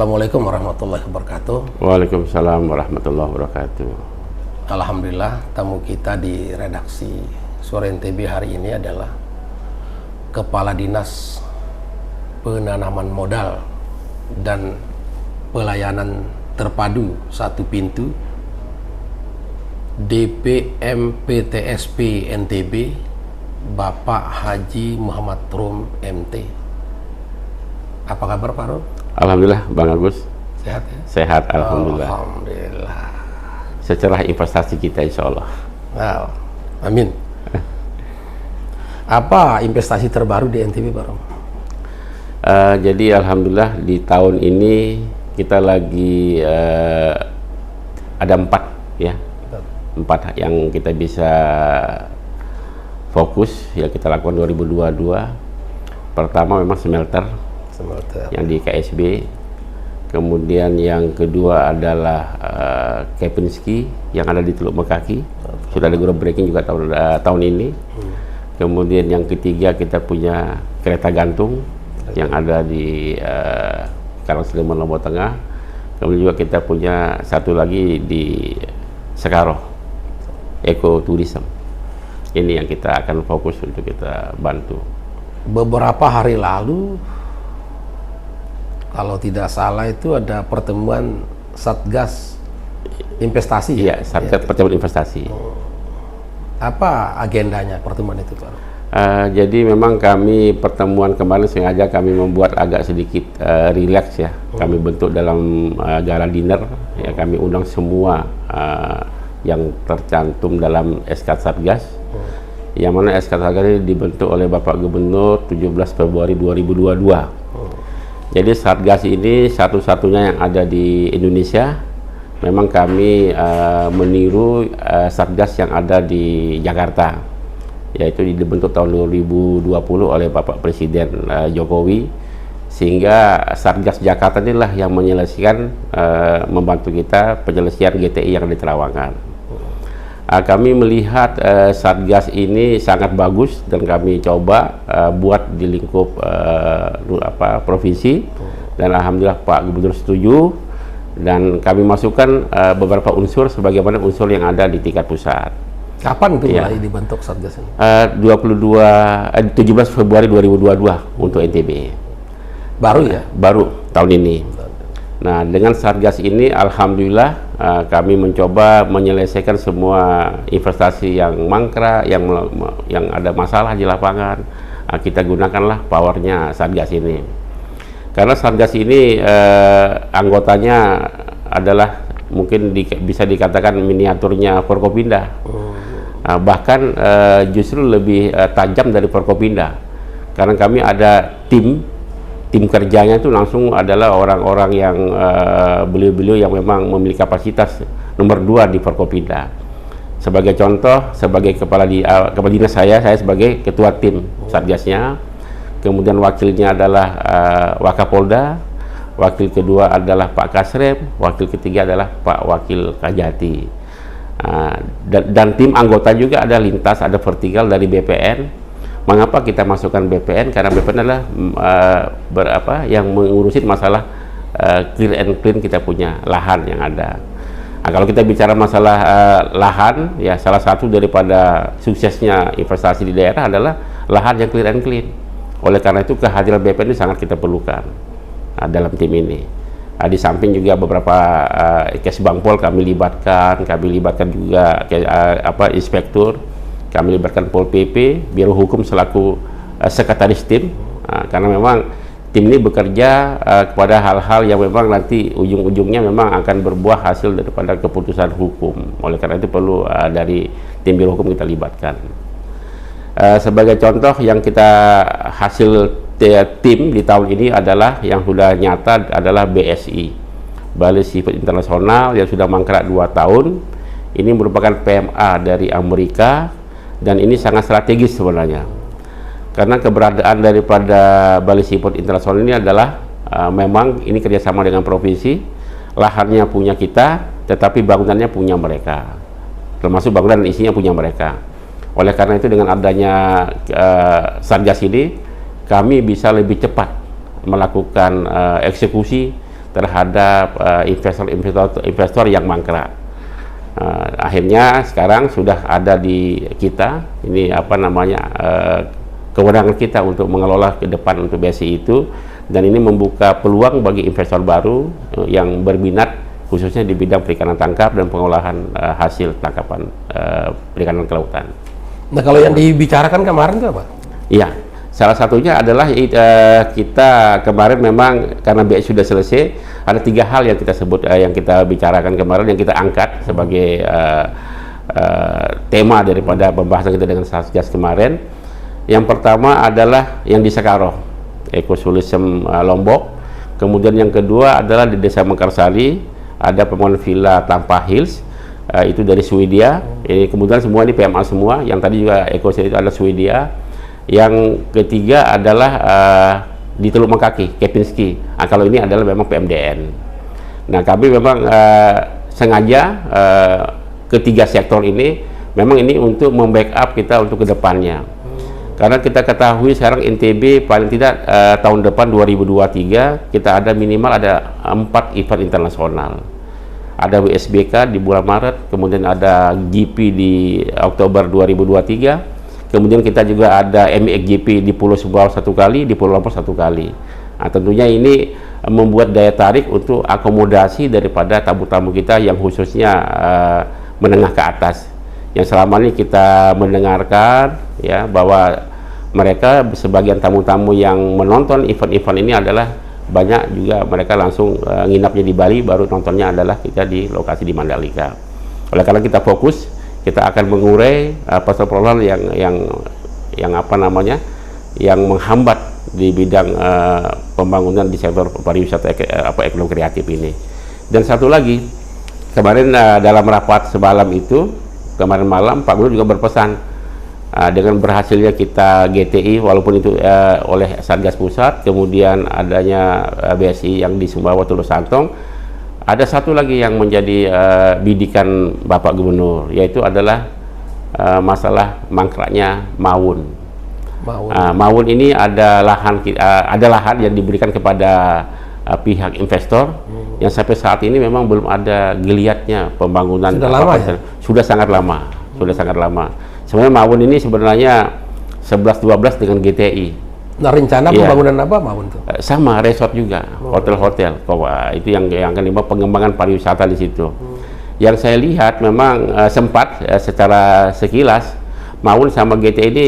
Assalamualaikum warahmatullahi wabarakatuh. Waalaikumsalam warahmatullahi wabarakatuh. Alhamdulillah, tamu kita di redaksi Suara NTB hari ini adalah Kepala Dinas Penanaman Modal dan Pelayanan Terpadu Satu Pintu DPMPTSP NTB, Bapak Haji Muhammad Rum MT. Apa kabar Pak Rum? Alhamdulillah Bang Agus. Sehat ya? Sehat alhamdulillah. Alhamdulillah. Secerah investasi kita insya Allah. Wow. Amin. Apa investasi terbaru di NTB Pak Rum? Jadi alhamdulillah di tahun ini kita lagi ada 4 ya. 4 yang kita bisa fokus yang kita lakukan 2022. Pertama memang smelter yang di KSB, kemudian yang kedua adalah Kepinski yang ada di Teluk Mekaki, sudah ada groundbreaking juga tahun ini. Kemudian yang ketiga kita punya kereta gantung yang ada di Karangselema Lombok Tengah. Kemudian juga kita punya satu lagi di Sekarang Ekoturism. Ini yang kita akan fokus untuk kita bantu. Beberapa hari lalu, kalau tidak salah itu ada pertemuan Satgas Investasi. Iya, Satgas Pertemuan Investasi. Apa agendanya pertemuan itu Pak? Jadi memang kami pertemuan kemarin sengaja kami membuat agak sedikit relax ya. Kami bentuk dalam gala dinner ya, kami undang semua yang tercantum dalam SK Satgas. Yang mana SK Satgas ini dibentuk oleh Bapak Gubernur 17 Februari 2022. Jadi Satgas ini satu-satunya yang ada di Indonesia. Memang kami meniru Satgas yang ada di Jakarta, yaitu dibentuk tahun 2020 oleh Bapak Presiden Jokowi, sehingga Satgas Jakarta inilah yang menyelesaikan membantu kita penyelesaian GTI yang di Terawangan. Kami melihat Satgas ini sangat bagus dan kami coba buat di lingkup provinsi, dan alhamdulillah Pak Gubernur setuju, dan kami masukkan beberapa unsur sebagaimana unsur yang ada di tingkat pusat. Kapan itu mulai dibentuk Satgas ini? 17 Februari 2022 untuk NTB. Baru ya? Baru tahun ini. Nah, dengan Satgas ini alhamdulillah kami mencoba menyelesaikan semua investasi yang mangkrak, yang ada masalah di lapangan. Kita gunakanlah powernya Satgas ini. Karena Satgas ini anggotanya adalah mungkin bisa dikatakan miniaturnya Forkopimda. Bahkan justru lebih tajam dari Forkopimda. Karena kami ada tim kerjanya itu langsung adalah orang-orang yang beliau-beliau yang memang memiliki kapasitas nomor 2 di Forkopimda. Sebagai contoh, sebagai kepala dinas saya sebagai ketua tim Satgasnya, kemudian wakilnya adalah Wakapolda, wakil kedua adalah Pak Kasrem, wakil ketiga adalah Pak Wakil Kajati. Dan tim anggota juga ada lintas, ada vertikal dari BPN. Mengapa kita masukkan BPN? Karena BPN adalah yang mengurusin masalah clear and clean kita punya lahan yang ada. Nah, kalau kita bicara masalah lahan, ya salah satu daripada suksesnya investasi di daerah adalah lahan yang clear and clean. Oleh karena itu kehadiran BPN ini sangat kita perlukan dalam tim ini. Di samping juga beberapa Kesbangpol kami libatkan juga inspektur. Kami libatkan Pol PP, Biro Hukum selaku sekretaris tim, karena memang tim ini bekerja kepada hal-hal yang memang nanti ujung-ujungnya memang akan berbuah hasil daripada keputusan hukum. Oleh karena itu perlu dari tim Biro Hukum kita libatkan. Sebagai contoh yang kita hasil tim di tahun ini adalah yang sudah nyata adalah BSI, Balai Sifat Internasional, yang sudah mangkrak 2 tahun. Ini merupakan PMA dari Amerika. Dan ini sangat strategis sebenarnya, karena keberadaan daripada Balai Seaport Internasional ini adalah memang ini kerjasama dengan provinsi, lahannya punya kita, tetapi bangunannya punya mereka, termasuk bangunan dan isinya punya mereka. Oleh karena itu dengan adanya Satgas ini, kami bisa lebih cepat melakukan eksekusi terhadap investor yang mangkrak. Akhirnya sekarang sudah ada di kita ini kewenangan kita untuk mengelola ke depan untuk BSI itu, dan ini membuka peluang bagi investor baru yang berminat khususnya di bidang perikanan tangkap dan pengolahan hasil tangkapan perikanan kelautan. Nah, kalau yang dibicarakan kemarin itu apa? Iya, salah satunya adalah kita kemarin memang karena BSI sudah selesai, ada 3 hal yang kita sebut, yang kita bicarakan kemarin, yang kita angkat sebagai tema daripada pembahasan kita dengan Satgas kemarin. Yang pertama adalah yang di Sekarong, ekosistem Lombok. Kemudian yang kedua adalah di Desa Mekarsari, ada pembangunan villa Tampa Hills, itu dari Swedia. Kemudian semua ini PMA semua, yang tadi juga ekosistem itu ada Swedia. Yang ketiga adalah di Teluk Mengkaki, Kepinski. Kalau ini adalah memang PMDN. Nah, kami memang sengaja ketiga sektor ini memang ini untuk membackup kita untuk kedepannya. Karena kita ketahui sekarang NTB paling tidak tahun depan 2023 kita ada minimal ada 4 event internasional. Ada WSBK di bulan Maret, kemudian ada GP di Oktober 2023. Kemudian kita juga ada MXGP di Pulau Sumbawa 1 kali, di Pulau Lombok 1 kali. Nah, tentunya ini membuat daya tarik untuk akomodasi daripada tamu-tamu kita yang khususnya menengah ke atas. Yang selama ini kita mendengarkan ya bahwa mereka sebagian tamu-tamu yang menonton event-event ini adalah banyak juga mereka langsung nginapnya di Bali, baru nontonnya adalah kita di lokasi di Mandalika. Oleh karena kita fokus, kita akan mengurai persoalan yang menghambat di bidang pembangunan di sektor pariwisata ekonomi kreatif ini. Dan satu lagi, kemarin dalam rapat semalam itu, kemarin malam Pak Gubernur juga berpesan dengan berhasilnya kita GTI walaupun itu oleh Satgas Pusat, kemudian adanya BSI yang di Sumbawa Tulus Santong, ada satu lagi yang menjadi bidikan Bapak Gubernur, yaitu adalah masalah mangkraknya Mawun. Mawun ini ada lahan yang diberikan kepada pihak investor yang sampai saat ini memang belum ada geliatnya pembangunan. Sudah lama ya? Sudah sangat lama, sudah sangat lama. Sebenarnya Mawun ini sebenarnya 11-12 dengan GTI. Nah, rencana pembangunan apa Mawun itu? Sama, resort juga, hotel-hotel. Itu yang akan dibawa pengembangan pariwisata di situ. Yang saya lihat memang sempat secara sekilas Mawun sama GTI ini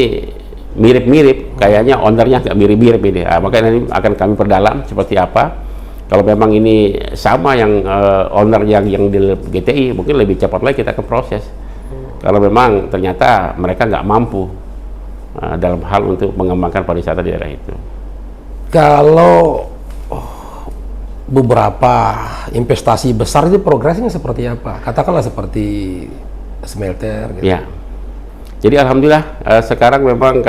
mirip-mirip, kayaknya ownernya agak mirip-mirip ini. Makanya nanti akan kami perdalam seperti apa. Kalau memang ini sama yang owner yang di GTI, mungkin lebih cepat lagi kita akan proses. Kalau memang ternyata mereka nggak mampu dalam hal untuk mengembangkan pariwisata di daerah itu. Kalau beberapa investasi besar itu progresnya seperti apa? Katakanlah seperti smelter gitu. Ya. Jadi alhamdulillah sekarang memang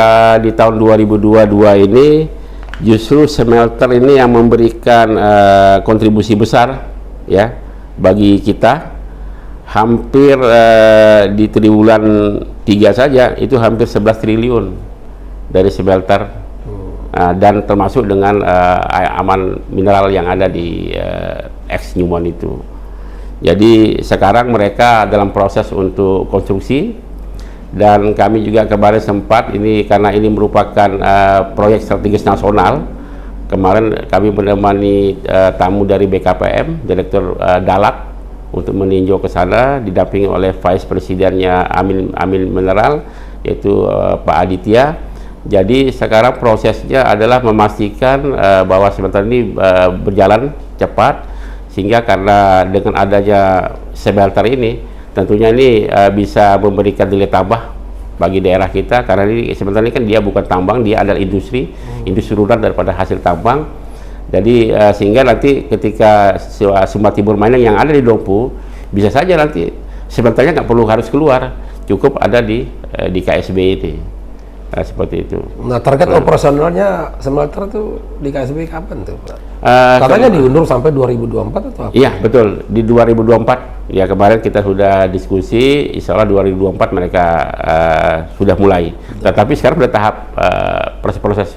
di tahun 2022 ini justru smelter ini yang memberikan kontribusi besar ya bagi kita. Hampir di triwulan 3 saja itu hampir 11 triliun dari smelter dan termasuk dengan aman mineral yang ada di ex Newmont itu. Jadi sekarang mereka dalam proses untuk konstruksi, dan kami juga kemarin sempat ini karena ini merupakan proyek strategis nasional. Kemarin kami menemani tamu dari BKPM, Direktur Dalak, untuk meninjau ke sana didampingi oleh Vice Presidennya Amin Mineral, yaitu Pak Aditya. Jadi sekarang prosesnya adalah memastikan bahwa smelter ini berjalan cepat, sehingga karena dengan adanya smelter ini tentunya ini bisa memberikan nilai tambah bagi daerah kita, karena ini smelter ini kan dia bukan tambang, dia adalah industri rural daripada hasil tambang. Jadi sehingga nanti ketika Sumba Timur Mining yang ada di Dompu, bisa saja nanti sebenarnya nggak perlu harus keluar, cukup ada di KSB ini. Seperti itu. Nah, target operasionalnya smelter itu di KSB kapan tuh, Pak? Katanya diundur sampai 2024 atau apa? Iya, betul. Di 2024. Ya, kemarin kita sudah diskusi, insya Allah 2024 mereka sudah mulai. Tetapi sekarang sudah tahap proses-proses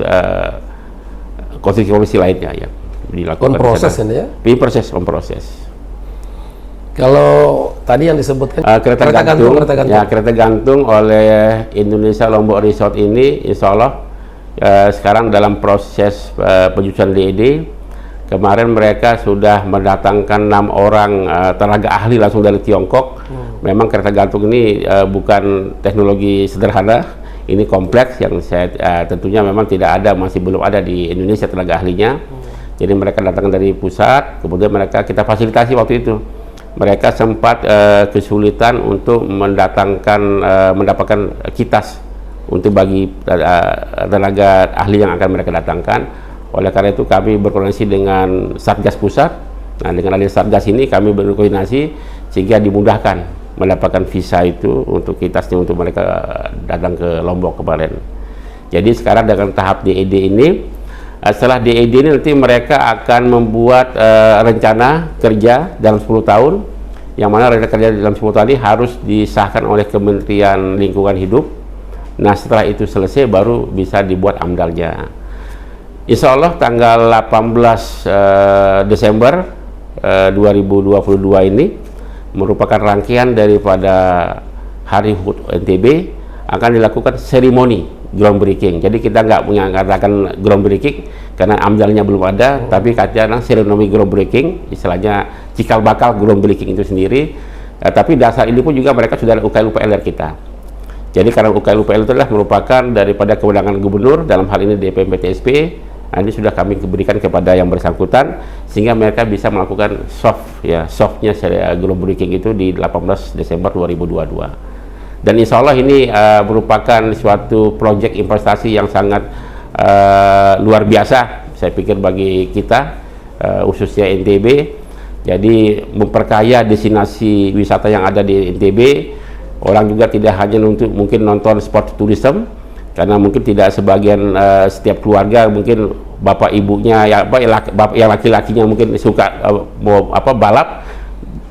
komisi lainnya ya. dilakukan. On proses ini ya? Di proses, on proses. Kalau tadi yang disebutkan kereta gantung, ya kereta gantung oleh Indonesia Lombok Resort ini, insya Allah sekarang dalam proses penjujuan DED. Kemarin mereka sudah mendatangkan 6 orang tenaga ahli langsung dari Tiongkok. Memang kereta gantung ini bukan teknologi sederhana, ini kompleks yang saya tentunya memang tidak ada, masih belum ada di Indonesia tenaga ahlinya. Jadi mereka datang dari pusat, kemudian kita fasilitasi waktu itu. Mereka sempat kesulitan untuk mendapatkan kitas untuk bagi tenaga ahli yang akan mereka datangkan. Oleh karena itu kami berkoordinasi dengan Satgas Pusat. Nah, dengan adanya Satgas ini kami berkoordinasi sehingga dimudahkan mendapatkan visa itu untuk kitasnya untuk mereka datang ke Lombok kemarin. Jadi sekarang dengan tahap DED ini, setelah DED ini nanti mereka akan membuat rencana kerja dalam 10 tahun, yang mana rencana kerja dalam 10 tahun ini harus disahkan oleh Kementerian Lingkungan Hidup. Nah, setelah itu selesai baru bisa dibuat AMDAL-nya. Insya Allah tanggal 18 Desember 2022 ini merupakan rangkaian daripada Hari HUT NTB, akan dilakukan seremoni groundbreaking. Jadi kita nggak mengatakan groundbreaking karena AMDAL-nya belum ada, tapi katanya seremoni groundbreaking, istilahnya cikal bakal groundbreaking itu sendiri. Tapi dasar ini pun juga mereka sudah ada UKL UPL kita. Jadi karena UKL UPL itu adalah merupakan daripada kewenangan gubernur, dalam hal ini DPMPTSP. Nah, ini sudah kami berikan kepada yang bersangkutan sehingga mereka bisa melakukan softnya groundbreaking itu di 18 Desember 2022. Dan insya Allah ini merupakan suatu proyek investasi yang sangat luar biasa, saya pikir bagi kita, khususnya NTB. Jadi memperkaya destinasi wisata yang ada di NTB. Orang juga tidak hanya untuk mungkin nonton sport tourism, karena mungkin tidak sebagian setiap keluarga mungkin bapak ibunya yang laki-lakinya mungkin suka balap.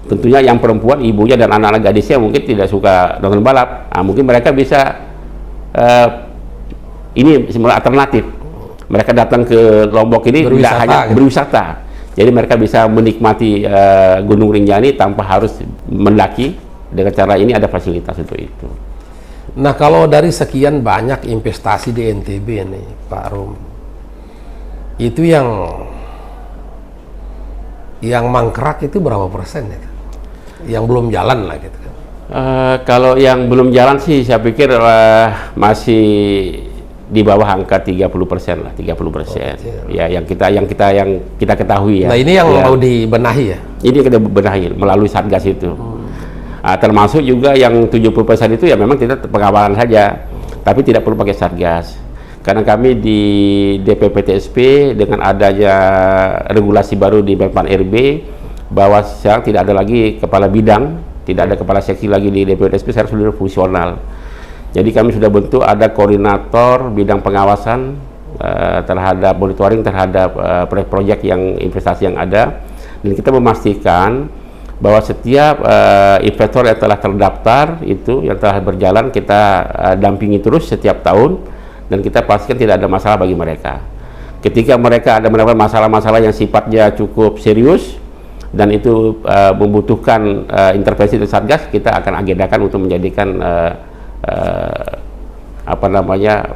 Tentunya yang perempuan, ibunya dan anak-anak gadisnya mungkin tidak suka nonton balap. Nah, mungkin mereka bisa ini semula alternatif. Mereka datang ke Lombok ini tidak hanya berwisata. Jadi mereka bisa menikmati Gunung Rinjani tanpa harus mendaki. Dengan cara ini ada fasilitas untuk itu. Nah, kalau dari sekian banyak investasi di NTB nih, Pak Rum, itu yang mangkrak itu berapa persen ya? Yang belum jalan lah gitu kan? Kalau yang belum jalan sih, saya pikir masih di bawah angka 30% lah, 30%. Ya, yang kita ketahui ya. Nah, ini yang mau dibenahi ya? Ini kita benahi melalui Satgas itu. Termasuk juga yang 70% itu ya memang tidak pengawalan saja, tapi tidak perlu pakai Satgas. Karena kami di DPPTSP dengan adanya regulasi baru di Menpan RB bahwa sekarang tidak ada lagi kepala bidang, tidak ada kepala seksi lagi di DPPTSP, sekarang sudah fungsional. Jadi kami sudah bentuk ada koordinator bidang pengawasan terhadap monitoring terhadap proyek-proyek yang investasi yang ada, dan kita memastikan bahwa setiap investor yang telah terdaftar itu yang telah berjalan kita dampingi terus setiap tahun, dan kita pastikan tidak ada masalah bagi mereka. Ketika mereka ada mendapatkan masalah-masalah yang sifatnya cukup serius dan itu membutuhkan intervensi dari Satgas, kita akan agendakan untuk menjadikan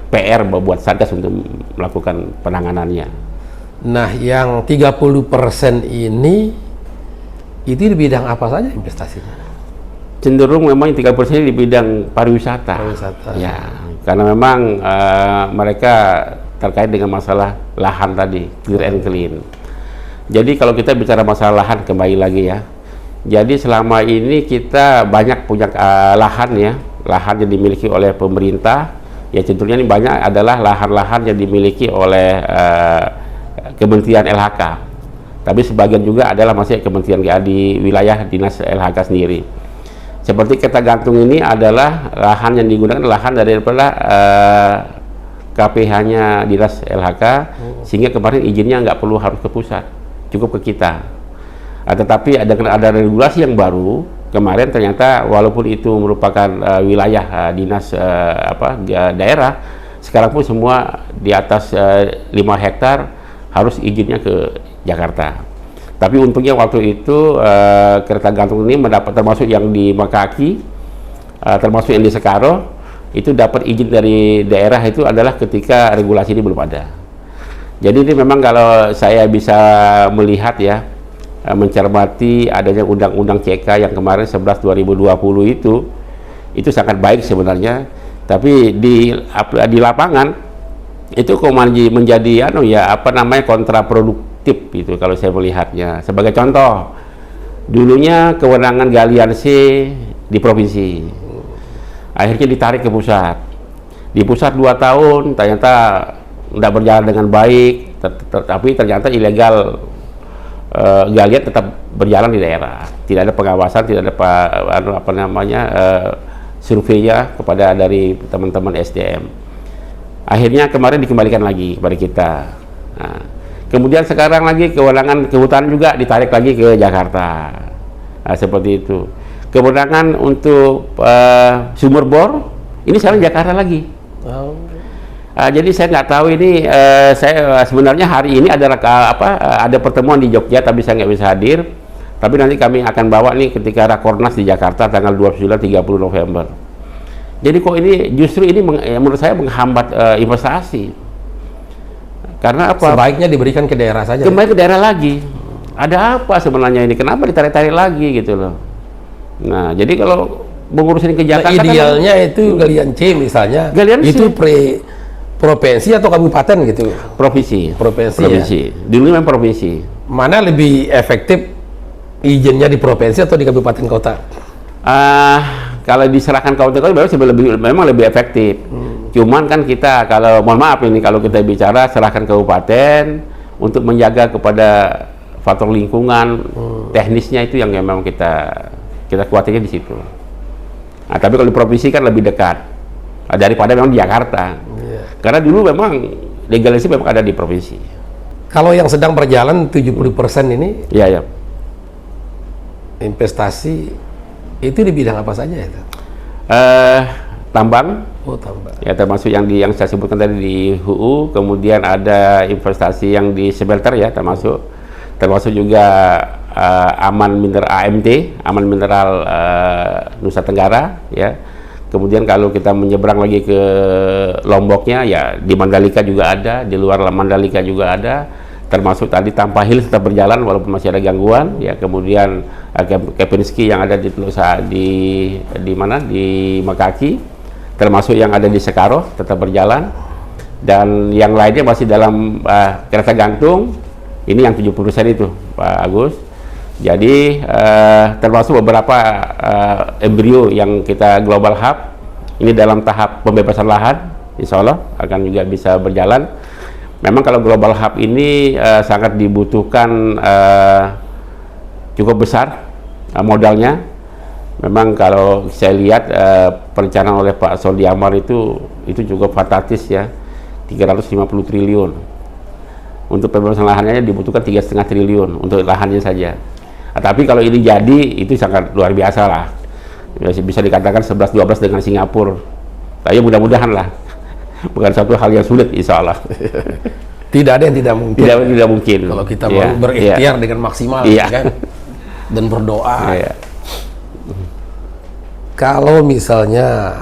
PR buat Satgas untuk melakukan penanganannya. Nah, yang 30% ini itu di bidang apa saja investasinya? Cenderung memang 30% di bidang pariwisata. Ya, karena memang mereka terkait dengan masalah lahan tadi, clear and clean. Jadi kalau kita bicara masalah lahan, kembali lagi ya. Jadi selama ini kita banyak punya lahan ya, lahan yang dimiliki oleh pemerintah. Ya cenderungnya ini banyak adalah lahan-lahan yang dimiliki oleh Kementerian LHK. Tapi sebagian juga adalah masih kementerian di wilayah dinas LHK sendiri. Seperti kereta gantung ini adalah lahan yang digunakan lahan daripada KPH-nya dinas LHK, sehingga kemarin izinnya nggak perlu harus ke pusat, cukup ke kita. Tetapi ada regulasi yang baru kemarin, ternyata walaupun itu merupakan wilayah dinas daerah, sekarang pun semua di atas 5 hektar harus izinnya ke Jakarta. Tapi untungnya waktu itu kereta gantung ini mendapat, termasuk yang di Makaki, termasuk yang di Sekaro, itu dapat izin dari daerah itu adalah ketika regulasi ini belum ada. Jadi ini memang kalau saya bisa melihat ya, mencermati adanya undang-undang CK yang kemarin 11/2020 itu sangat baik sebenarnya, tapi di lapangan itu kok menjadi kontraproduktif gitu kalau saya melihatnya. Sebagai contoh, dulunya kewenangan galian C di provinsi, akhirnya ditarik ke pusat. Di pusat 2 tahun ternyata tidak berjalan dengan baik, tapi ternyata ilegal galian tetap berjalan di daerah. Tidak ada pengawasan, tidak ada surveinya kepada dari teman-teman SDM. Akhirnya kemarin dikembalikan lagi kepada kita. Nah, kemudian sekarang lagi kewenangan kehutanan juga ditarik lagi ke Jakarta. Nah, seperti itu. Kewenangan untuk sumur bor ini sekarang Jakarta lagi. Jadi saya nggak tahu ini. Saya sebenarnya hari ini ada pertemuan di Jogja, tapi saya nggak bisa hadir. Tapi nanti kami akan bawa nih ketika Rakornas di Jakarta tanggal 29-30 November. Jadi kok ini justru ini menurut saya menghambat investasi. Karena apa? Sebaiknya diberikan ke daerah saja. Kembali ke daerah lagi. Ada apa sebenarnya ini? Kenapa ditarik-tarik lagi gitu loh? Nah, jadi kalau mengurusin ke Jakarta, idealnya itu galian C misalnya. Galian itu provinsi atau kabupaten gitu? Provinsi. Ya? Dulu memang provinsi. Mana lebih efektif izinnya di provinsi atau di kabupaten kota? Kalau diserahkan kabupaten kota memang lebih efektif. Cuman kan kita mohon maaf ini kalau kita bicara serahkan kabupaten untuk menjaga kepada faktor lingkungan, teknisnya itu yang memang kita khawatirnya di situ. Nah, tapi kalau di provinsi kan lebih dekat daripada memang di Jakarta. Karena dulu memang legalisasi memang ada di provinsi. Kalau yang sedang berjalan 70% ini, ya. Investasi itu di bidang apa saja itu? Tambang. Oh, tambang. Ya, termasuk yang saya sebutkan tadi di HUU, kemudian ada investasi yang di smelter ya, termasuk juga aman mineral Nusa Tenggara ya. Kemudian kalau kita menyeberang lagi ke Lomboknya ya, di Mandalika juga ada, di luar Mandalika juga ada, termasuk tadi Tampahil tetap berjalan walaupun masih ada gangguan ya. Kemudian Kepinski yang ada di Makaki, termasuk yang ada di Sekaro tetap berjalan, dan yang lainnya masih dalam kereta gantung. Ini yang 70% itu Pak Agus. Jadi termasuk beberapa embrio yang kita Global Hub ini dalam tahap pembebasan lahan, insya Allah akan juga bisa berjalan. Memang kalau Global Hub ini sangat dibutuhkan cukup besar modalnya. Memang kalau saya lihat perencanaan oleh Pak Soldiamar itu cukup fantastis ya, 350 triliun. Untuk pembebasan lahannya dibutuhkan 3,5 triliun untuk lahannya saja. Tapi kalau ini jadi itu sangat luar biasa lah. Bisa dikatakan 11-12 dengan Singapura. Tapi mudah-mudahan lah. Bukan suatu hal yang sulit, insya Allah. Tidak ada yang tidak mungkin. Tidak mungkin. Kalau kita mau berikhtiar dengan maksimal, kan? Dan berdoa. Kalau misalnya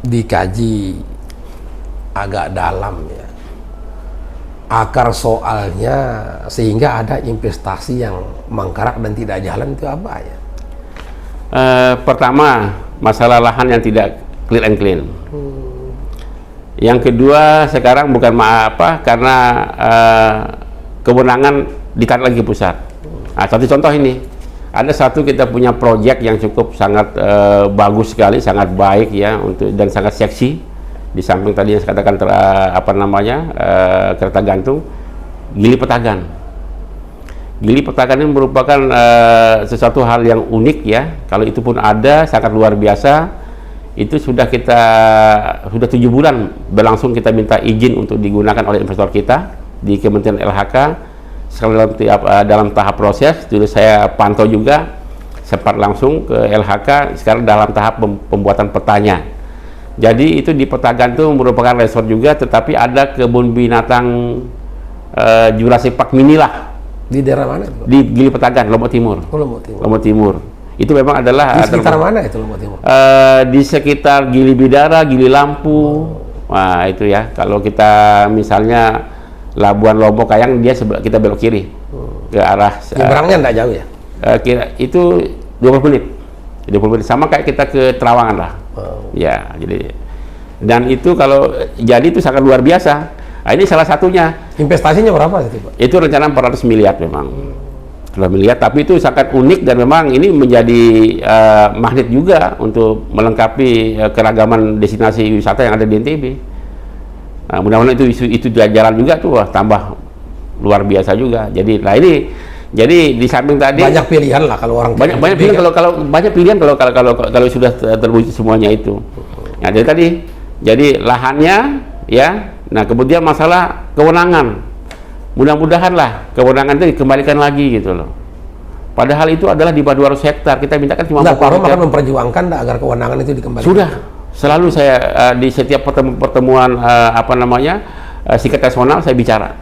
dikaji agak dalam ya, akar soalnya sehingga ada investasi yang mangkrak dan tidak jalan itu apa ya? Pertama, masalah lahan yang tidak clear and clean. Yang kedua, sekarang bukan karena kewenangan ditarik lagi ke pusat. Nah, satu contoh ini, ada kita punya proyek yang cukup sangat bagus sekali, sangat baik ya dan sangat seksi. Di samping tadi yang saya katakan kereta gantung, Gili Petagan. Gili Petagan ini merupakan sesuatu hal yang unik ya. Kalau itu pun ada, sangat luar biasa. Itu sudah 7 bulan berlangsung kita minta izin untuk digunakan oleh investor kita di Kementerian LHK. Sekarang dalam tahap proses, dulu saya pantau juga, sempat langsung ke LHK, sekarang dalam tahap pembuatan petanya. Jadi itu di Petagan itu merupakan resort juga, tetapi ada kebun binatang Jurassic Park mini lah. Di daerah mana itu? Di Gili Petagan, Lombok Timur. Oh, Lombok Timur. Lombok Timur. Itu memang adalah Di sekitar mana itu Lombok Timur? di sekitar Gili Bidara, Gili Lampu. Wah, itu ya. Kalau kita misalnya Labuan Lombok Kayang, dia kita belok kiri ke arah Nyebrangnya enggak jauh ya? kira itu 20 menit. 20 menit sama kayak kita ke Terawangan lah. Ya, jadi dan itu kalau jadi itu sangat luar biasa. Nah, ini salah satunya. Investasinya berapa itu, Pak? Itu rencana 400 miliar memang. 400 miliar, tapi itu sangat unik dan memang ini menjadi magnet juga untuk melengkapi keragaman destinasi wisata yang ada di NTB. Nah, mudah-mudahan itu jalan juga tuh, wah, tambah luar biasa juga. Jadi, nah ini, jadi di samping tadi banyak pilihan lah kalau orang banyak pilihan kalau banyak pilihan kalau sudah terwujud semuanya itu. Nah, dari tadi, jadi lahannya ya. Nah, kemudian masalah kewenangan. Mudah-mudahan lah kewenangan itu dikembalikan lagi gitu loh. Padahal itu adalah di bawah 200 hektar. Kita mintakan cuma Pak Rom akan memperjuangkan agar kewenangan itu dikembalikan. Sudah. Selalu saya di setiap pertemuan Sikap Nasional saya bicara.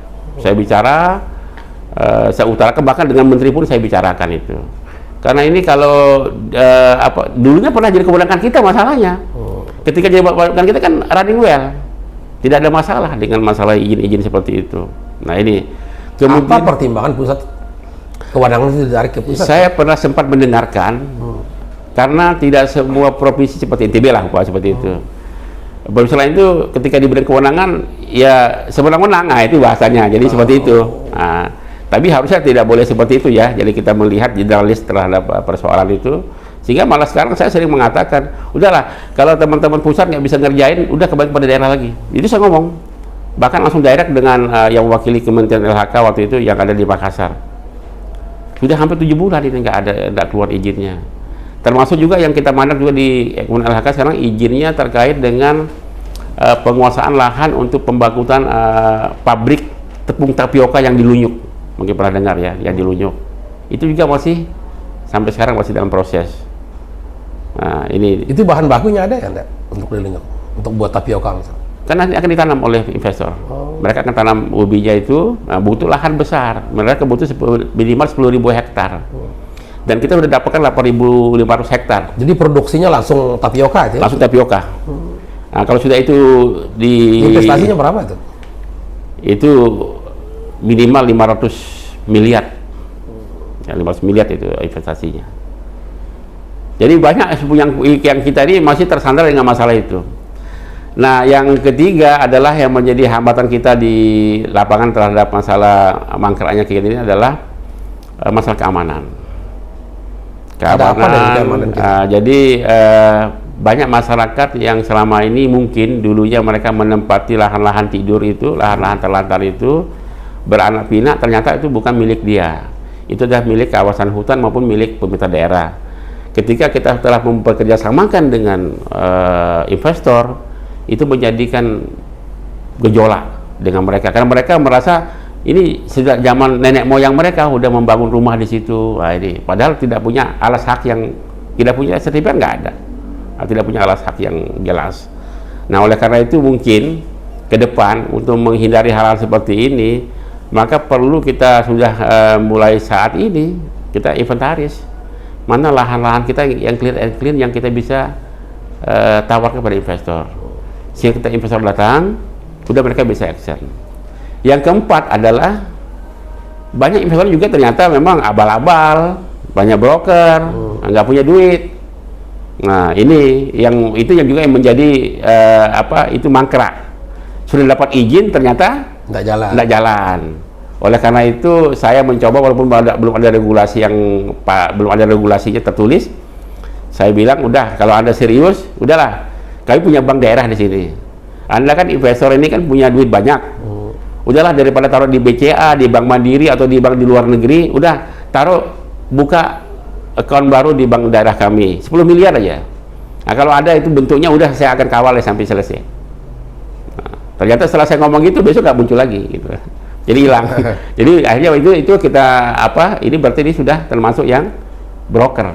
Saya utarakan, bahkan dengan menteri pun saya bicarakan itu. Karena ini kalau dulunya pernah jadi kewenangan kita masalahnya. Ketika jadi kewenangan kita kan running well. Tidak ada masalah dengan masalah izin-izin seperti itu. Nah, ini kemudian apa pertimbangan pusat kewenangan itu ditarik ke pusat? Saya pernah sempat mendengarkan karena tidak semua provinsi seperti NTB lah, Pak, seperti itu. Provinsi lain itu ketika diberi kewenangan ya sewenang-wenang, nah itu bahasanya. Jadi seperti itu. Nah, tapi harusnya tidak boleh seperti itu ya. Jadi kita melihat generalis terhadap persoalan itu. Sehingga malah sekarang saya sering mengatakan, udahlah, kalau teman-teman pusat nggak bisa ngerjain, udah kembali pada daerah lagi. Itu saya ngomong, bahkan langsung direct dengan yang mewakili Kementerian LHK waktu itu yang ada di Makassar. Sudah hampir 7 bulan ini nggak keluar izinnya. Termasuk juga yang kita mandang juga di Kementerian LHK sekarang izinnya terkait dengan penguasaan lahan untuk pembangunan pabrik tepung tapioka yang di Lunyuk. Mungkin pernah dengar ya, yang di Lunyuk. Itu juga masih sampai sekarang masih dalam proses. Nah, ini itu bahan bakunya ada ya enggak untuk Lunyuk, untuk buat tapioka misalnya? Kan nanti akan ditanam oleh investor. Mereka akan tanam ubinya itu, butuh lahan besar. Mereka butuh minimal 10.000 hektar. Dan kita sudah dapatkan 8.500 hektar. Jadi produksinya langsung tapioka itu? Langsung tapioka. Nah, kalau sudah itu investasinya berapa itu? Itu minimal 500 miliar. Ya, 500 miliar itu investasinya. Jadi banyak yang kita ini masih tersandar dengan masalah itu. Nah, yang ketiga adalah yang menjadi hambatan kita di lapangan terhadap masalah mangkraknya kegiatan ini adalah masalah keamanan. Jadi banyak masyarakat yang selama ini mungkin dulunya mereka menempati lahan-lahan tidur itu, lahan-lahan terlantar itu beranak pinak, ternyata itu bukan milik dia. Itu adalah milik kawasan hutan maupun milik pemerintah daerah. Ketika kita telah mempekerjasamakan dengan investor, itu menjadikan gejolak dengan mereka, karena mereka merasa ini sejak zaman nenek moyang mereka udah membangun rumah di situ. Nah, ini padahal tidak punya alas hak yang, tidak punya sertifikat, nggak ada, tidak punya alas hak yang jelas. Nah, oleh karena itu mungkin ke depan untuk menghindari hal-hal seperti ini, maka perlu kita sudah mulai saat ini kita inventaris mana lahan-lahan kita yang clear and clean yang kita bisa tawarkan kepada investor. Sehingga kita investor datang, sudah mereka bisa action. Yang keempat adalah banyak investor juga ternyata memang abal-abal, banyak broker, nggak punya duit. Nah, ini yang juga yang menjadi itu mangkrak. Sudah dapat izin ternyata nggak jalan. Oleh karena itu saya mencoba, walaupun belum ada regulasi belum ada regulasinya tertulis, saya bilang udah, kalau Anda serius, udahlah, kami punya bank daerah di sini. Anda kan investor ini kan punya duit banyak. Udahlah, daripada taruh di BCA, di Bank Mandiri atau di bank di luar negeri, udah buka akun baru di bank daerah kami, 10 miliar aja. Nah, kalau ada itu bentuknya, udah saya akan kawal sampai selesai. Nah, ternyata setelah saya ngomong gitu, besok nggak muncul lagi gitu. Jadi hilang. Jadi akhirnya itu kita ini berarti ini sudah termasuk yang broker.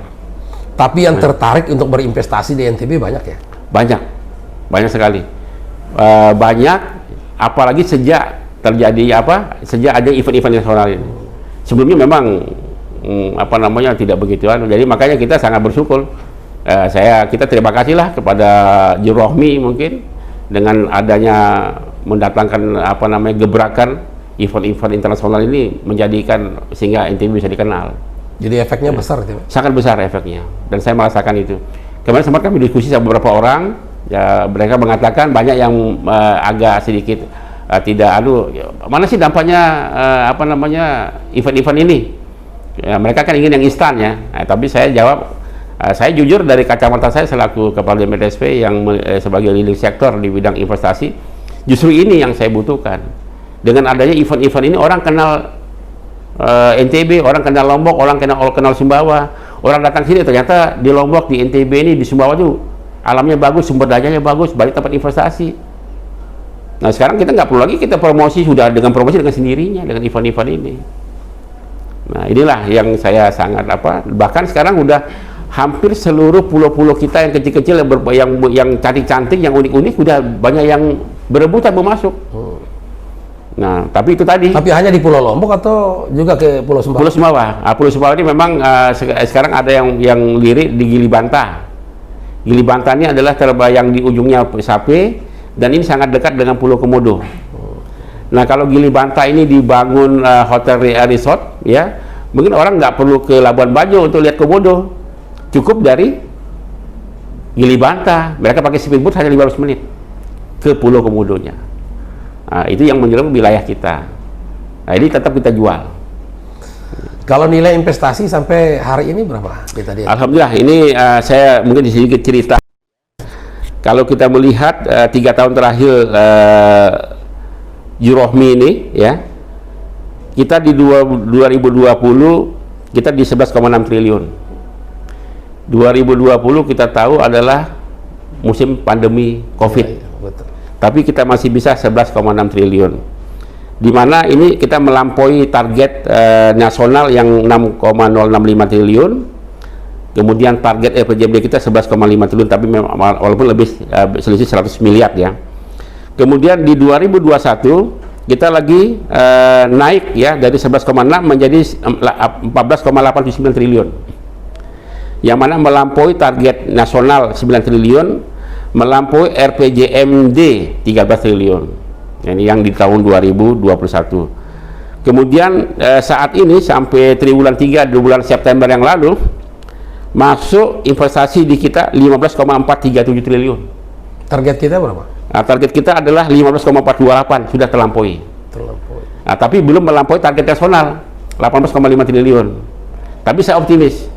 Tapi yang tertarik untuk berinvestasi di NTB banyak ya? Banyak sekali. Banyak, apalagi sejak terjadi apa sejak ada event-event nasional ini. Sebelumnya memang tidak begituan. Jadi makanya kita sangat bersyukur. Kita terima kasihlah kepada Jurohmi mungkin dengan adanya mendatangkan gebrakan event-event internasional ini menjadikan sehingga NTB bisa dikenal. Jadi efeknya besar itu. Sangat besar efeknya, dan saya merasakan itu. Kemarin sempat kami diskusi sama beberapa orang, ya, mereka mengatakan banyak yang agak sedikit mana sih dampaknya event-event ini? Ya, mereka kan ingin yang instan ya. Tapi saya jawab, saya jujur dari kacamata saya selaku Kepala DMDSP yang sebagai leading sektor di bidang investasi, justru ini yang saya butuhkan. Dengan adanya event-event ini orang kenal NTB, orang kenal Lombok, orang kenal Sumbawa, orang datang sini ternyata di Lombok, di NTB ini, di Sumbawa tuh alamnya bagus, sumber dayanya bagus, banyak tempat investasi. Nah sekarang kita nggak perlu lagi kita promosi, sudah dengan promosi dengan sendirinya dengan event-event ini. Nah inilah yang saya sangat bahkan sekarang udah hampir seluruh pulau-pulau kita yang kecil-kecil yang cantik-cantik, yang unik-unik, udah banyak yang berebutan mau masuk. Nah, tapi itu tadi. Tapi hanya di Pulau Lombok atau juga ke Pulau Sumbawa? Pulau Sumbawa. Pulau Sumbawa ini memang sekarang ada yang lirik di Gili Banta. Gili Banta ini adalah terbayang di ujungnya Sape, dan ini sangat dekat dengan Pulau Komodo. Nah, kalau Gili Banta ini dibangun hotel resort, ya, mungkin orang nggak perlu ke Labuan Bajo untuk lihat Komodo. Cukup dari Gili Banta. Mereka pakai speedboat hanya 15 menit ke Pulau Komodonya. Nah, itu yang menyerang wilayah kita. Nah, ini tetap kita jual. Kalau nilai investasi sampai hari ini berapa kita lihat? Alhamdulillah, ini saya mungkin sedikit cerita. Kalau kita melihat 3 tahun terakhir Jurohmi ini, ya, kita di 2020 kita di 11,6 triliun. 2020 kita tahu adalah musim pandemi COVID. Ya, betul. Tapi kita masih bisa 11,6 triliun, di mana ini kita melampaui target nasional yang 6,065 triliun, kemudian target RPJMD kita 11,5 triliun, tapi walaupun lebih selisih 100 miliar ya. Kemudian di 2021 kita lagi naik ya dari 11,6 menjadi 14,89 triliun, yang mana melampaui target nasional 9 triliun, melampaui RPJMD 13 triliun. Ini yang di tahun 2021. Kemudian saat ini sampai triwulan 3 di bulan September yang lalu masuk investasi di kita 15,437 triliun. Target kita berapa? Nah, target kita adalah 15,428, sudah terlampaui. Nah, tapi belum melampaui target nasional 18,5 triliun. Tapi saya optimis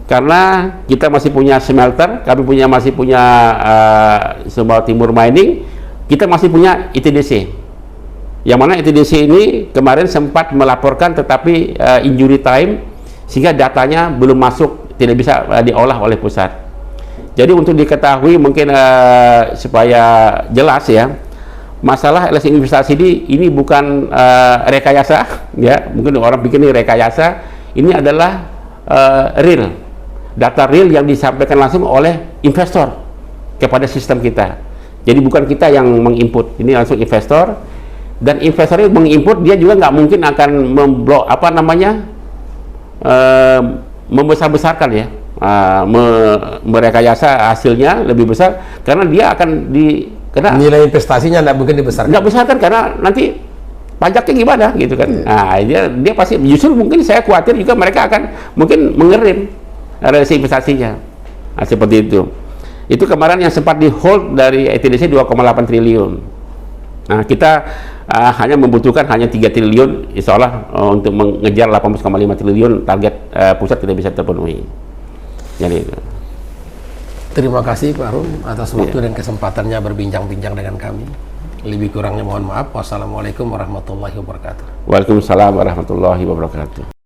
karena kita masih punya smelter, kami masih punya Sumbawa Timur Mining, kita masih punya ITDC, yang mana ITDC ini kemarin sempat melaporkan tetapi injury time, sehingga datanya belum masuk, tidak bisa diolah oleh pusat. Jadi untuk diketahui mungkin supaya jelas ya, masalah LSI investasi ini bukan rekayasa ya, mungkin orang pikir ini rekayasa, ini adalah real. Data real yang disampaikan langsung oleh investor kepada sistem kita. Jadi bukan kita yang menginput, ini langsung investor, dan investor yang menginput dia juga nggak mungkin akan membesar-besarkan ya, merekayasa hasilnya lebih besar, karena dia akan kena nilai investasinya nggak mungkin dibesarkan. Nggak besarkan karena nanti pajaknya gimana gitu kan. Nah dia pasti, justru mungkin saya khawatir juga mereka akan mungkin mengerim relasi investasinya. Nah, seperti itu. Itu kemarin yang sempat di hold dari ITDC 2,8 triliun. Nah, kita hanya membutuhkan hanya 3 triliun, insya Allah untuk mengejar 18,5 triliun target pusat tidak bisa terpenuhi. Jadi itu. Terima kasih Pak Rum atas waktu dan kesempatannya berbincang-bincang dengan kami. Lebih kurangnya mohon maaf. Wassalamualaikum warahmatullahi wabarakatuh. Waalaikumsalam warahmatullahi wabarakatuh.